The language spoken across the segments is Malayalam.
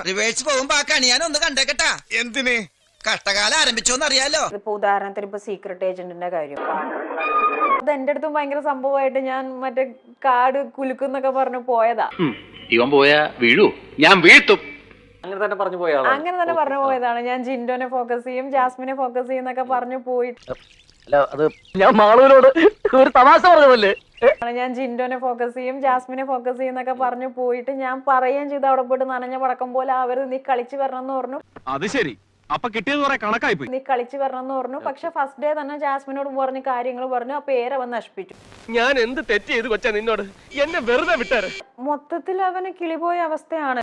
റിവേഴ്സ് പോകുമ്പോ ആ കണിയാൻ ഒന്ന് കണ്ടേക്കട്ടാ. എന്തിന്? കഷ്ടകാലം ആരംഭിച്ചോന്ന് അറിയാലോ. ഇപ്പൊ ഉദാഹരണത്തിന് ഇപ്പൊ സീക്രട്ട് ഏജന്റിന്റെ കാര്യം, അത് എന്റെ അടുത്തും ഭയങ്കര സംഭവമായിട്ട് ഞാൻ മറ്റേ കാട് കുലുക്കുന്നൊക്കെ പറഞ്ഞു പോയതാ. ഇവൻ പോയാ വീഴൂ, ഞാൻ വീഴ്ത്തും. അങ്ങനെ തന്നെ പറഞ്ഞു പോയതാണ്. ഞാൻ ജിൻഡോനെ ഫോക്കസ് ചെയ്യും, ജാസ്മിനെ ഫോക്കസ് ചെയ്യും എന്നൊക്കെ പറഞ്ഞു പോയിട്ട് അല്ല, അത് ഞാൻ മാളുവിനോട് ഒരു തമാശ പറഞ്ഞതല്ലേ. ഞാൻ ജിൻഡോനെ ഫോക്കസ് ചെയ്യും, ജാസ്മിനെ ഫോക്കസ് ചെയ്യും എന്നൊക്കെ പറഞ്ഞു പോയിട്ട് ഞാൻ പറയുകയും ചെയ്തു. അവിടെ പോയിട്ട് നനഞ്ഞ പടക്കം പോലെ അവര് നീ കളിച്ചു വരണം എന്ന് പറഞ്ഞു. അത് ശരി, അപ്പൊ കിട്ടിയത് കുറെ കണക്കായി പോയി. നീ കളിച്ചു വരണം എന്ന് പറഞ്ഞു. പക്ഷെ ഫസ്റ്റ് ഡേ തന്നെ ജാസ്മിനോട് പറഞ്ഞ് കാര്യങ്ങൾ പറഞ്ഞു. ആ പേര് അവൻ നശിപ്പിച്ചു. ഞാൻ എന്ത് തെറ്റ് ചെയ്ത് കൊച്ചാ നിന്നോട്? എന്നെ വെറുതെ വിട്ടാര്. മൊത്തത്തിൽ അവന് കിളിപോയ അവസ്ഥയാണ്.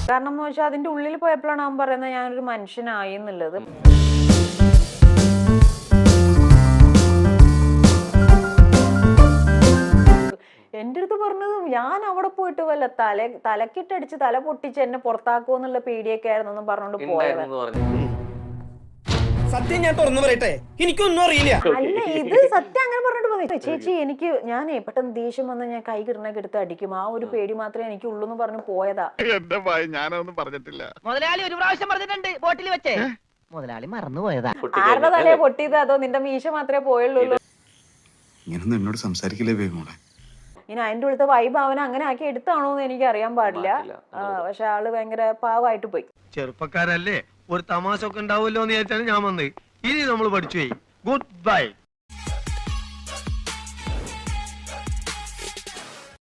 കാരണം എന്ന് വെച്ചാൽ അതിന്റെ ഉള്ളിൽ പോയപ്പോഴാണ് അവൻ പറയുന്നത് ഞാനൊരു മനുഷ്യനായി എന്നുള്ളത്. എന്റെ അടുത്ത് പറഞ്ഞത് ഞാൻ അവിടെ പോയിട്ട് വല്ല തലക്കിട്ടടിച്ച് തല പൊട്ടിച്ച് എന്നെ പുറത്താക്കുമെന്നുള്ള പേടിയൊക്കെ ആയിരുന്നു പറഞ്ഞോണ്ട് പോയത്. സത്യം ഞാൻ തുറന്നു പറയട്ടെ, എനിക്കൊന്നും അറിയില്ല. അല്ല, ഇത് സത്യം അങ്ങനെ പറഞ്ഞിട്ട് പോയി. ചേച്ചി എനിക്ക് ഞാനേ പെട്ടെന്ന് ദേഷ്യം വന്ന് ഞാൻ കൈ കിടണൊക്കെ എടുത്ത് അടിക്കും. ആ ഒരു പേടി മാത്രമേ എനിക്ക് ഉള്ളൂ എന്ന് പറഞ്ഞു പോയതാ. എന്റെ ഭയ ഞാനൊന്നും പറഞ്ഞിട്ടില്ല. മുതലാളി ഒരു പ്രാവശ്യം പറഞ്ഞിട്ടുണ്ട് ബോട്ടിൽ വെച്ചേ. മുതലാളി മറന്നുപോയതാ. ആരുടെ തലയെ പൊട്ടിയത്? അതോ നിന്റെ മീശ മാത്രമേ പോയുള്ളൂ? ഇങ്ങനൊന്നും എന്നോട് സംസാരിക്കില്ലേ വേഗം. ഇനി അതിന്റെ ഉള്ളത്തെ വൈബ് അവനെ അങ്ങനെ ആക്കി എടുത്താണോ എന്ന് എനിക്ക് അറിയാൻ പാടില്ല. പക്ഷെ ആള് ഭയങ്കര പാവമായിട്ട് പോയി. ചെറുപ്പക്കാരല്ലേ, ഒരു തമാശ ഒക്കെ ഉണ്ടാവുമല്ലോ എന്ന് വിചാരിച്ചാണ് ഞാൻ വന്നത്. ഇനി നമ്മൾ പഠിച്ചു പോയി. Good bye.